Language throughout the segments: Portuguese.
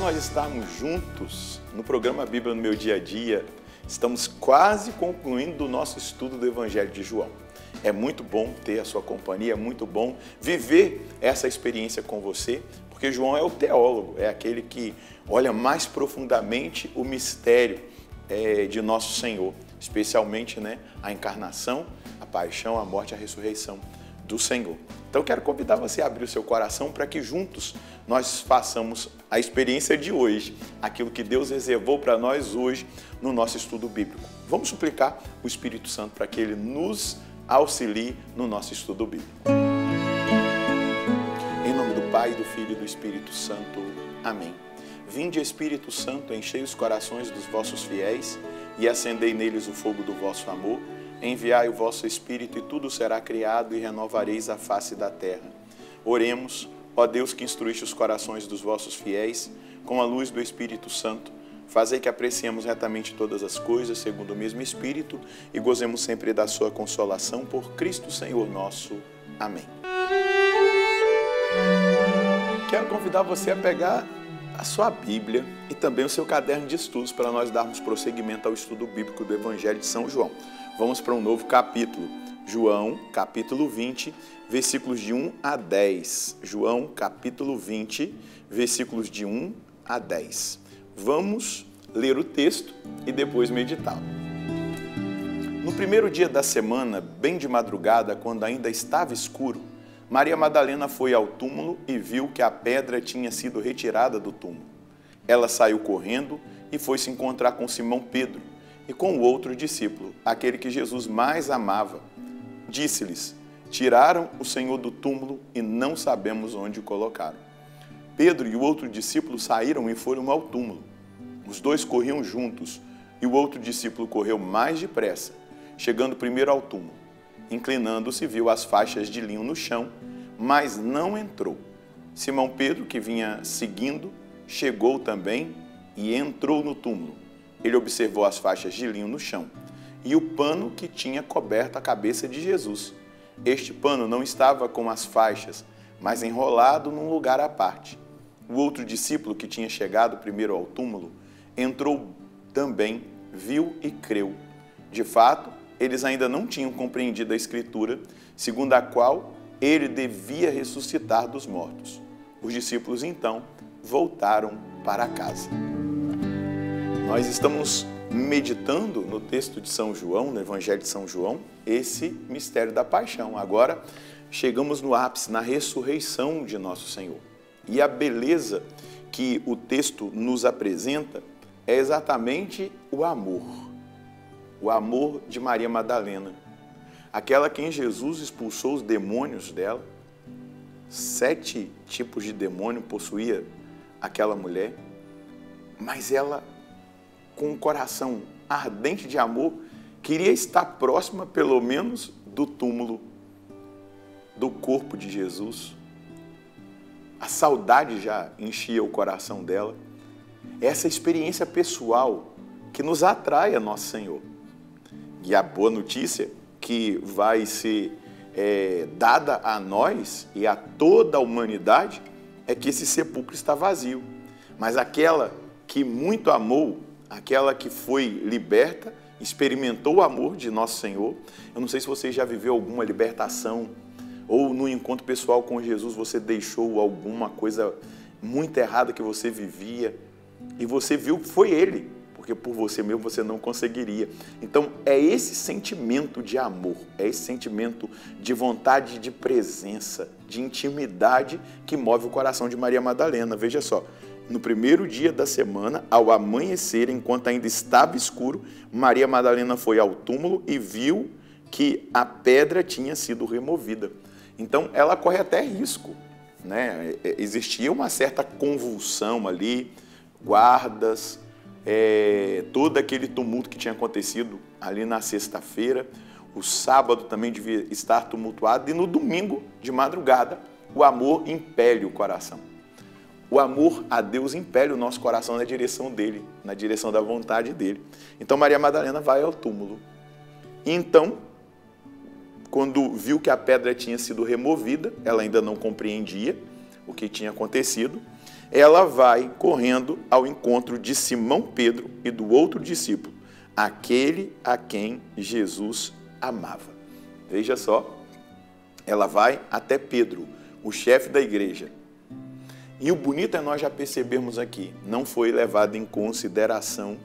nós estarmos juntos no programa Bíblia no Meu Dia a Dia. Estamos quase concluindo o nosso estudo do Evangelho de João. É muito bom ter a sua companhia, é muito bom viver essa experiência com você, porque João é o teólogo, é aquele que olha mais profundamente o mistério de nosso Senhor, especialmente a encarnação, a paixão, a morte e a ressurreição do Senhor. Então eu quero convidar você a abrir o seu coração para que juntos nós façamos a experiência de hoje, aquilo que Deus reservou para nós hoje no nosso estudo bíblico. Vamos suplicar o Espírito Santo para que Ele nos auxilie no nosso estudo bíblico. Em nome do Pai, do Filho e do Espírito Santo. Amém. Vinde, Espírito Santo, enchei os corações dos vossos fiéis e acendei neles o fogo do vosso amor. Enviai o vosso Espírito e tudo será criado e renovareis a face da terra. Oremos, ó Deus que instruíste os corações dos vossos fiéis com a luz do Espírito Santo. Fazei que apreciemos retamente todas as coisas segundo o mesmo Espírito e gozemos sempre da sua consolação por Cristo Senhor nosso. Amém. Quero convidar você a pegar a sua Bíblia e também o seu caderno de estudos para nós darmos prosseguimento ao estudo bíblico do Evangelho de São João. Vamos para um novo capítulo, João, capítulo 20, versículos de 1 a 10. João, capítulo 20, versículos de 1 a 10. Vamos ler o texto e depois meditá-lo. No primeiro dia da semana, bem de madrugada, quando ainda estava escuro, Maria Madalena foi ao túmulo e viu que a pedra tinha sido retirada do túmulo. Ela saiu correndo e foi se encontrar com Simão Pedro e com o outro discípulo, aquele que Jesus mais amava. Disse-lhes: tiraram o Senhor do túmulo e não sabemos onde o colocaram. Pedro e o outro discípulo saíram e foram ao túmulo. Os dois corriam juntos e o outro discípulo correu mais depressa, chegando primeiro ao túmulo. Inclinando-se, viu as faixas de linho no chão, mas não entrou. Simão Pedro, que vinha seguindo, chegou também e entrou no túmulo. Ele observou as faixas de linho no chão e o pano que tinha coberto a cabeça de Jesus. Este pano não estava com as faixas, mas enrolado num lugar à parte. O outro discípulo, que tinha chegado primeiro ao túmulo, entrou também, viu e creu. De fato, eles ainda não tinham compreendido a Escritura, segundo a qual ele devia ressuscitar dos mortos. Os discípulos, então, voltaram para casa. Nós estamos meditando no texto de São João, no Evangelho de São João, esse mistério da paixão. Agora, chegamos no ápice, na ressurreição de nosso Senhor. E a beleza que o texto nos apresenta é exatamente o amor de Maria Madalena, aquela quem Jesus expulsou os demônios dela. 7 tipos de demônio possuía aquela mulher, mas ela, com um coração ardente de amor, queria estar próxima, pelo menos, do túmulo, do corpo de Jesus. A saudade já enchia o coração dela. Essa experiência pessoal que nos atrai a nosso Senhor. E a boa notícia que vai ser dada a nós e a toda a humanidade é que esse sepulcro está vazio. Mas aquela que muito amou, aquela que foi liberta, experimentou o amor de nosso Senhor. Eu não sei se você já viveu alguma libertação ou no encontro pessoal com Jesus você deixou alguma coisa muito errada que você vivia e você viu que foi Ele, porque por você mesmo você não conseguiria. Então é esse sentimento de amor, é esse sentimento de vontade de presença, de intimidade que move o coração de Maria Madalena. Veja só, no primeiro dia da semana, ao amanhecer, enquanto ainda estava escuro, Maria Madalena foi ao túmulo e viu que a pedra tinha sido removida. Então ela corre até risco, né? Existia uma certa convulsão ali, guardas, todo aquele tumulto que tinha acontecido ali na sexta-feira. O sábado também devia estar tumultuado e no domingo, de madrugada, o amor impele o coração. O amor a Deus impele o nosso coração na direção dele, na direção da vontade dele. Então Maria Madalena vai ao túmulo. E então, quando viu que a pedra tinha sido removida, ela ainda não compreendia, o que tinha acontecido, ela vai correndo ao encontro de Simão Pedro e do outro discípulo, aquele a quem Jesus amava. Veja só, ela vai até Pedro, o chefe da igreja. E o bonito é nós já percebermos aqui, não foi levado em consideração,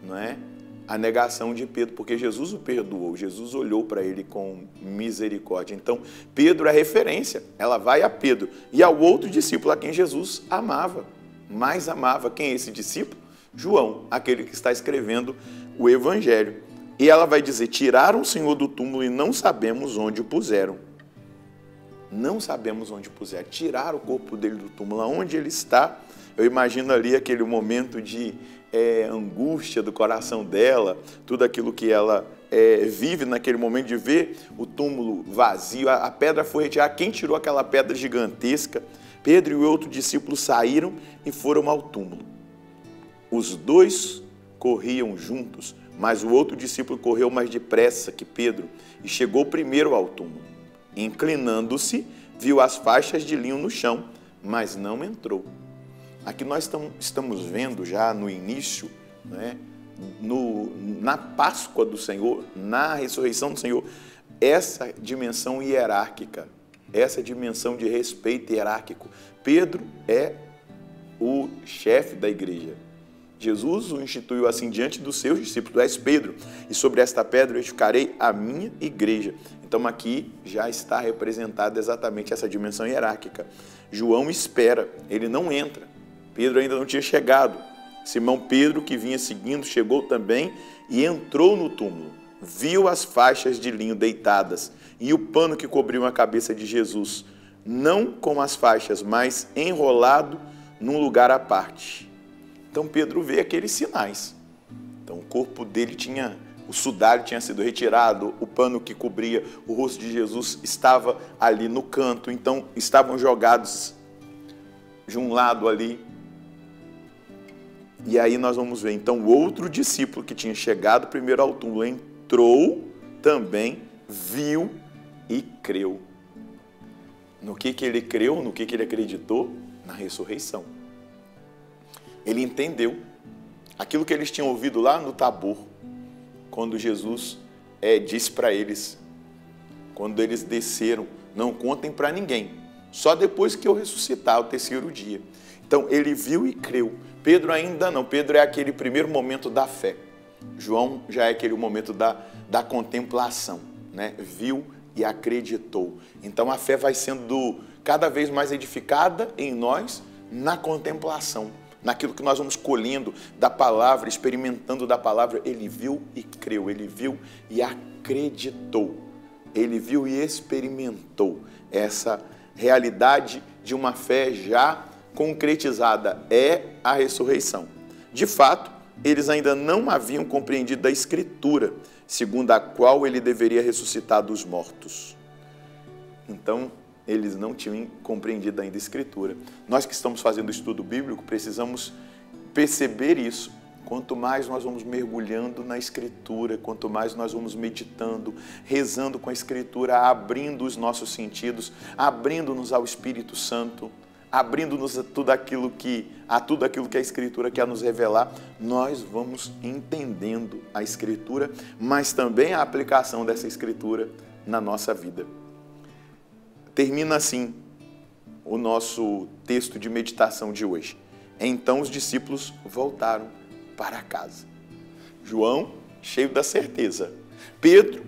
não é, a negação de Pedro, porque Jesus o perdoou, Jesus olhou para ele com misericórdia. Então, Pedro é referência, ela vai a Pedro e ao outro discípulo a quem Jesus amava, mais amava. Quem é esse discípulo? João, aquele que está escrevendo o Evangelho. E ela vai dizer, tiraram o Senhor do túmulo e não sabemos onde o puseram. Não sabemos onde puseram, tiraram o corpo dele do túmulo, aonde ele está. Eu imagino ali aquele momento de angústia do coração dela, tudo aquilo que ela vive naquele momento de ver o túmulo vazio, a pedra foi retirada. Quem tirou aquela pedra gigantesca? Pedro e o outro discípulo saíram e foram ao túmulo. Os dois corriam juntos, mas o outro discípulo correu mais depressa que Pedro e chegou primeiro ao túmulo. Inclinando-se, viu as faixas de linho no chão, mas não entrou. Aqui nós estamos vendo já no início, né, na Páscoa do Senhor, na ressurreição do Senhor, essa dimensão hierárquica, essa dimensão de respeito hierárquico. Pedro é o chefe da igreja. Jesus o instituiu assim diante dos seus discípulos: tu és Pedro, e sobre esta pedra eu edificarei a minha igreja. Então aqui já está representada exatamente essa dimensão hierárquica. João espera, ele não entra. Pedro ainda não tinha chegado. Simão Pedro, que vinha seguindo, chegou também e entrou no túmulo. Viu as faixas de linho deitadas e o pano que cobriu a cabeça de Jesus, não com as faixas, mas enrolado num lugar à parte. Então Pedro vê aqueles sinais. Então o corpo dele o sudário tinha sido retirado, o pano que cobria o rosto de Jesus estava ali no canto, então estavam jogados de um lado ali. E aí nós vamos ver, então, o outro discípulo que tinha chegado primeiro ao túmulo entrou também, viu e creu. No que ele creu, no que ele acreditou? Na ressurreição. Ele entendeu aquilo que eles tinham ouvido lá no Tabor, quando Jesus disse para eles, quando eles desceram, não contem para ninguém, só depois que eu ressuscitar o terceiro dia. Então ele viu e creu. Pedro ainda não, Pedro é aquele primeiro momento da fé. João já é aquele momento da contemplação, né? Viu e acreditou. Então a fé vai sendo cada vez mais edificada em nós na contemplação, naquilo que nós vamos colhendo da palavra, experimentando da palavra. Ele viu e creu, ele viu e acreditou, ele viu e experimentou essa realidade de uma fé já concretizada, é a ressurreição. De fato, eles ainda não haviam compreendido a Escritura, segundo a qual ele deveria ressuscitar dos mortos. Então, eles não tinham compreendido ainda a Escritura. Nós que estamos fazendo o estudo bíblico, precisamos perceber isso. Quanto mais nós vamos mergulhando na Escritura, quanto mais nós vamos meditando, rezando com a Escritura, abrindo os nossos sentidos, abrindo-nos ao Espírito Santo, abrindo-nos a tudo aquilo que a Escritura quer nos revelar, nós vamos entendendo a Escritura, mas também a aplicação dessa Escritura na nossa vida. Termina assim o nosso texto de meditação de hoje. Então os discípulos voltaram para casa. João, cheio da certeza. Pedro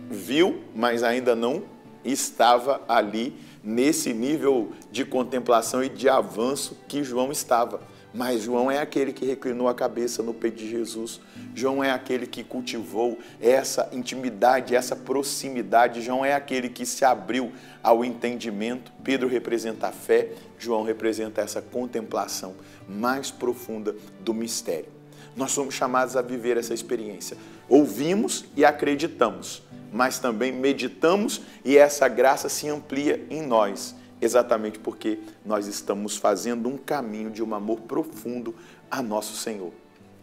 viu, mas ainda não estava ali nesse nível de contemplação e de avanço que João estava. Mas João é aquele que reclinou a cabeça no peito de Jesus. João é aquele que cultivou essa intimidade, essa proximidade. João é aquele que se abriu ao entendimento. Pedro representa a fé, João representa essa contemplação mais profunda do mistério. Nós somos chamados a viver essa experiência. Ouvimos e acreditamos, mas também meditamos e essa graça se amplia em nós, exatamente porque nós estamos fazendo um caminho de um amor profundo a nosso Senhor.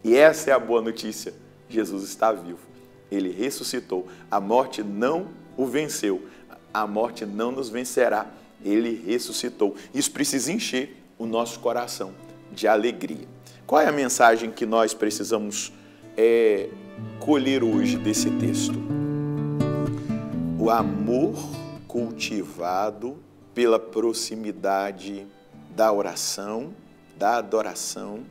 E essa é a boa notícia: Jesus está vivo, Ele ressuscitou, a morte não o venceu, a morte não nos vencerá. Ele ressuscitou. Isso precisa encher o nosso coração de alegria. Qual é a mensagem que nós precisamos colher hoje desse texto? O amor cultivado pela proximidade da oração, da adoração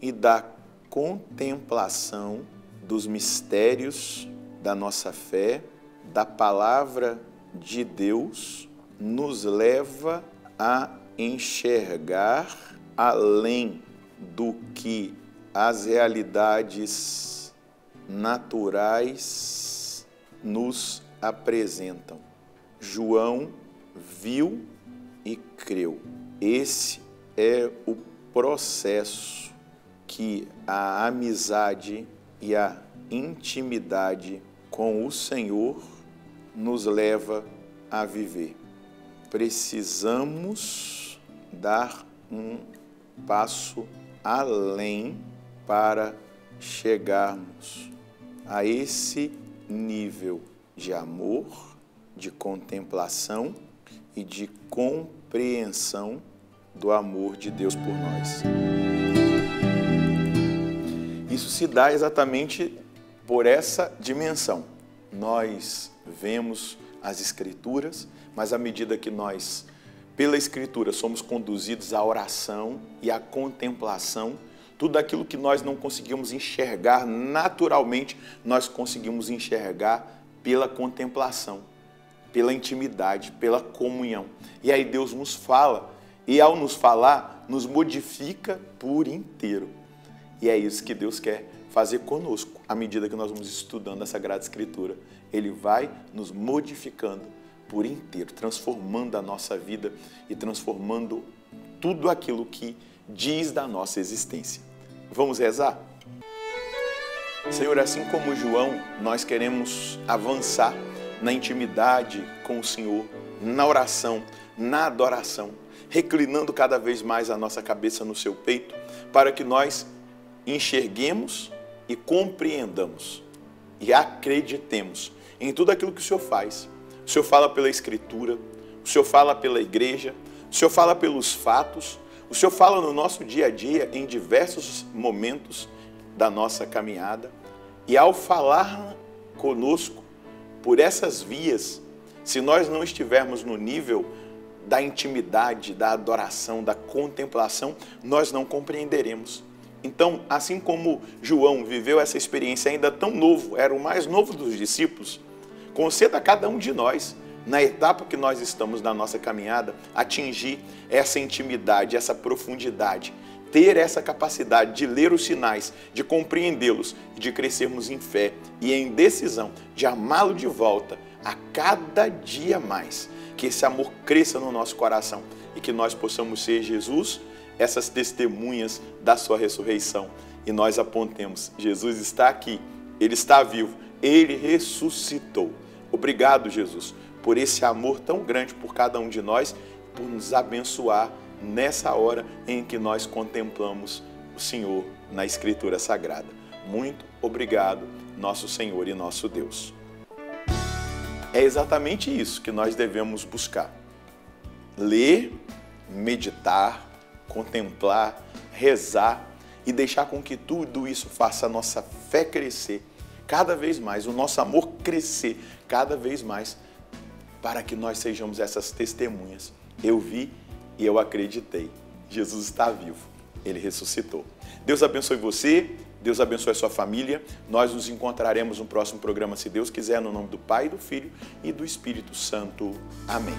e da contemplação dos mistérios da nossa fé, da palavra de Deus, nos leva a enxergar além do que as realidades naturais nos apresentam. João viu e creu. Esse é o processo que a amizade e a intimidade com o Senhor nos leva a viver. Precisamos dar um passo além para chegarmos a esse nível de amor, de contemplação e de compreensão do amor de Deus por nós. Isso se dá exatamente por essa dimensão. Nós vemos as Escrituras, mas à medida que nós, pela Escritura, somos conduzidos à oração e à contemplação, tudo aquilo que nós não conseguimos enxergar naturalmente, nós conseguimos enxergar pela contemplação, pela intimidade, pela comunhão. E aí Deus nos fala, e ao nos falar, nos modifica por inteiro. E é isso que Deus quer fazer conosco, à medida que nós vamos estudando a Sagrada Escritura. Ele vai nos modificando por inteiro, transformando a nossa vida e transformando tudo aquilo que diz da nossa existência. Vamos rezar? Senhor, assim como João, nós queremos avançar na intimidade com o Senhor, na oração, na adoração, reclinando cada vez mais a nossa cabeça no seu peito, para que nós enxerguemos e compreendamos e acreditemos em tudo aquilo que o Senhor faz. O Senhor fala pela Escritura, o Senhor fala pela igreja, o Senhor fala pelos fatos, o Senhor fala no nosso dia a dia, em diversos momentos da nossa caminhada. E ao falar conosco por essas vias, se nós não estivermos no nível da intimidade, da adoração, da contemplação, nós não compreenderemos. Então, assim como João viveu essa experiência ainda tão novo, era o mais novo dos discípulos, conceda a cada um de nós, na etapa que nós estamos na nossa caminhada, atingir essa intimidade, essa profundidade, ter essa capacidade de ler os sinais, de compreendê-los, de crescermos em fé e em decisão, de amá-lo de volta a cada dia mais. Que esse amor cresça no nosso coração e que nós possamos ser, Jesus, essas testemunhas da sua ressurreição. E nós apontemos, Jesus está aqui, Ele está vivo, Ele ressuscitou. Obrigado, Jesus, por esse amor tão grande por cada um de nós, por nos abençoar nessa hora em que nós contemplamos o Senhor na Escritura Sagrada. Muito obrigado, nosso Senhor e nosso Deus. É exatamente isso que nós devemos buscar. Ler, meditar, contemplar, rezar e deixar com que tudo isso faça a nossa fé crescer cada vez mais, o nosso amor crescer cada vez mais, para que nós sejamos essas testemunhas. Eu vi e eu acreditei. Jesus está vivo. Ele ressuscitou. Deus abençoe você, Deus abençoe a sua família. Nós nos encontraremos no próximo programa, se Deus quiser, no nome do Pai, do Filho e do Espírito Santo. Amém.